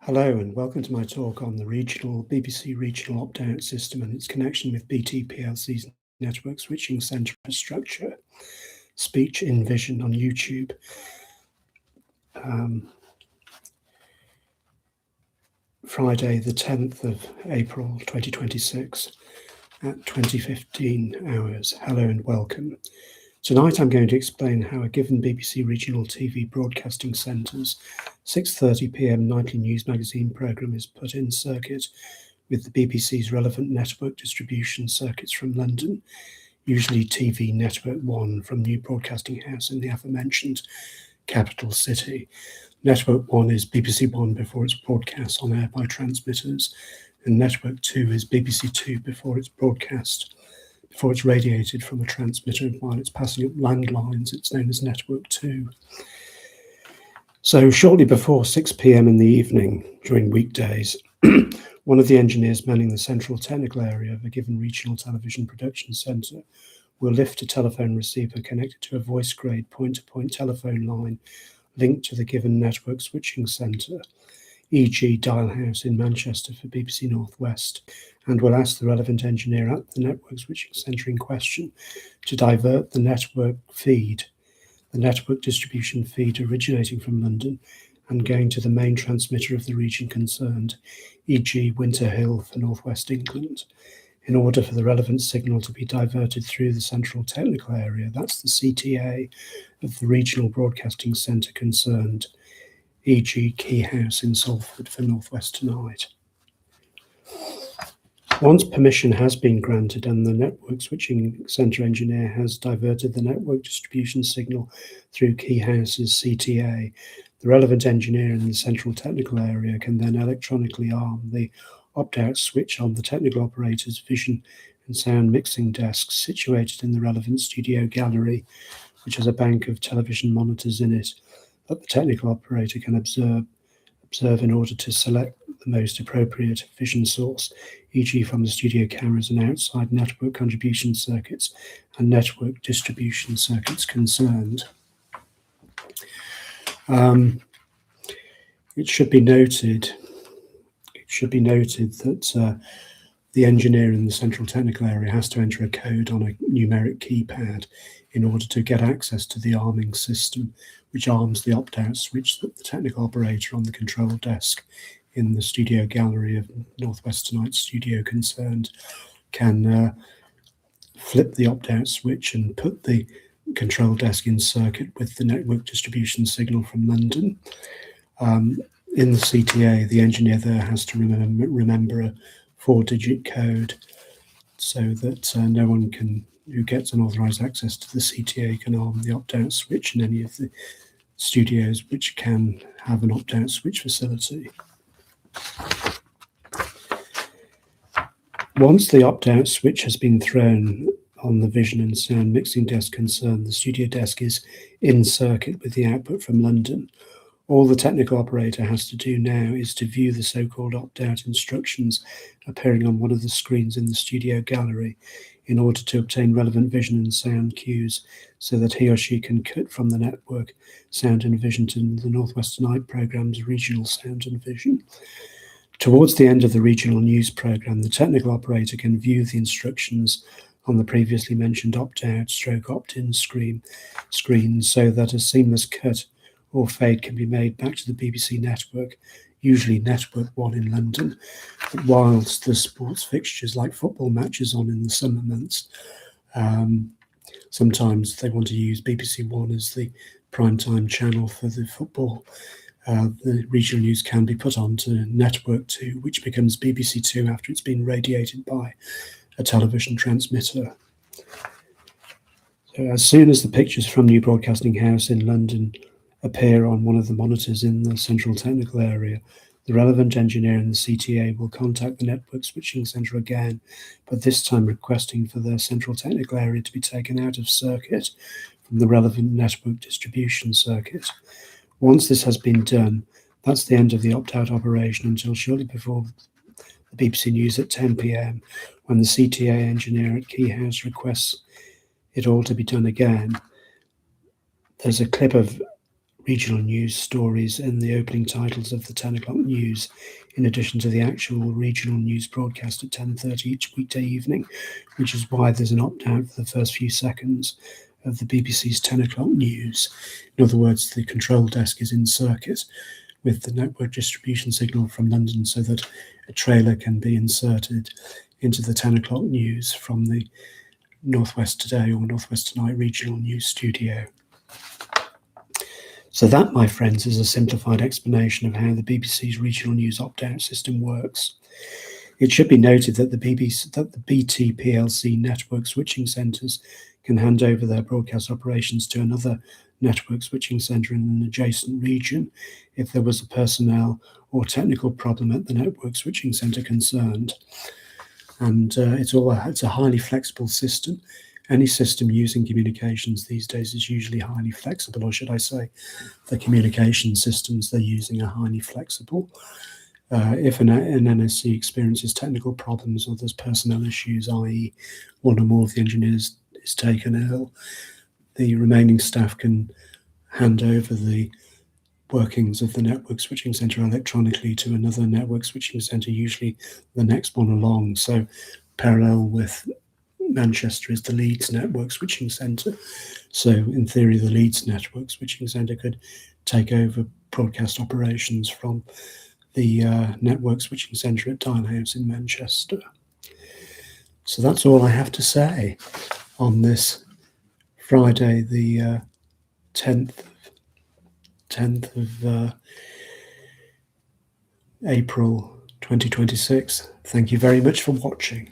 Hello and welcome to my talk on the BBC regional opt-out system and its connection with BT plc's network switching centre infrastructure, speech in vision on YouTube. Friday the 10th of April 2026 at 20:15 hours. Hello and welcome. Tonight I'm going to explain how a given BBC regional TV broadcasting centre's 6:30 p.m. nightly news magazine programme is put in circuit with the BBC's relevant network distribution circuits from London, usually TV Network 1 from New Broadcasting House in the aforementioned capital city. Network 1 is BBC 1 before it's broadcast on air by transmitters, and Network 2 is BBC 2 before it's radiated from a transmitter, and while it's passing up landlines, it's known as Network 2. So shortly before 6 p.m. in the evening, during weekdays, one of the engineers manning the central technical area of a given regional television production centre will lift a telephone receiver connected to a voice-grade point-to-point telephone line linked to the given network switching centre, e.g. Dial House in Manchester for BBC North West, and will ask the relevant engineer at the network switching centre in question to divert the network distribution feed originating from London and going to the main transmitter of the region concerned, e.g. Winter Hill for North West England, in order for the relevant signal to be diverted through the central technical area, that's the CTA, of the regional broadcasting centre concerned, e.g. Key House in Salford for North West Tonight. Once permission has been granted and the network switching centre engineer has diverted the network distribution signal through Key House's CTA, the relevant engineer in the central technical area can then electronically arm the opt-out switch on the technical operator's vision and sound mixing desks situated in the relevant studio gallery, which has a bank of television monitors in it that the technical operator can observe in order to select the most appropriate vision source, e.g. from the studio cameras and outside network contribution circuits and network distribution circuits concerned. It should be noted that the engineer in the central technical area has to enter a code on a numeric keypad in order to get access to the arming system, which arms the opt-out switch that the technical operator on the control desk in the studio gallery of North West Tonight studio concerned can flip the opt-out switch and put the control desk in circuit with the network distribution signal from London. In the CTA, the engineer there has to remember a 4-digit code so that no one who gets unauthorized access to the CTA can arm the opt-out switch in any of the studios which can have an opt-out switch facility. Once the opt-out switch has been thrown on the vision and sound mixing desk concerned, the studio desk is in circuit with the output from London. All the technical operator has to do now is to view the so-called opt-out instructions appearing on one of the screens in the studio gallery in order to obtain relevant vision and sound cues so that he or she can cut from the network sound and vision to the North West Tonight programme's regional sound and vision. Towards the end of the regional news programme, the technical operator can view the instructions on the previously mentioned opt-out / opt-in screen so that a seamless cut or fade can be made back to the BBC network, usually Network 1 in London, but whilst the sports fixtures like football matches on in the summer months, sometimes they want to use BBC 1 as the primetime channel for the football. The regional news can be put onto Network 2, which becomes BBC 2 after it's been radiated by a television transmitter. So as soon as the pictures from New Broadcasting House in London appear on one of the monitors in the central technical area, the relevant engineer in the CTA will contact the network switching centre again, but this time requesting for their central technical area to be taken out of circuit from the relevant network distribution circuit. Once this has been done, that's the end of the opt-out operation until shortly before the BBC News at 10 p.m, when the CTA engineer at Key House requests it all to be done again. There's a clip of regional news stories in the opening titles of the 10 o'clock news, in addition to the actual regional news broadcast at 10:30 each weekday evening, which is why there's an opt-out for the first few seconds of the BBC's 10 o'clock news. In other words, the control desk is in circuit with the network distribution signal from London so that a trailer can be inserted into the 10 o'clock news from the Northwest Today or Northwest Tonight regional news studio. So that, my friends, is a simplified explanation of how the BBC's regional news opt-out system works. It should be noted that the BT plc network switching centres can hand over their broadcast operations to another network switching centre in an adjacent region if there was a personnel or technical problem at the network switching centre concerned. And it's a highly flexible system. Any system using communications these days is usually highly flexible, or should I say, the communication systems they're using are highly flexible. If an NSC experiences technical problems or there's personnel issues, i.e. one or more of the engineers is taken ill, the remaining staff can hand over the workings of the network switching centre electronically to another network switching centre, usually the next one along. So parallel with Manchester is the Leeds network switching centre. So in theory, the Leeds network switching centre could take over broadcast operations from the network switching centre at Dialhouse in Manchester. So that's all I have to say on this Friday, the 10th of April 2026. Thank you very much for watching.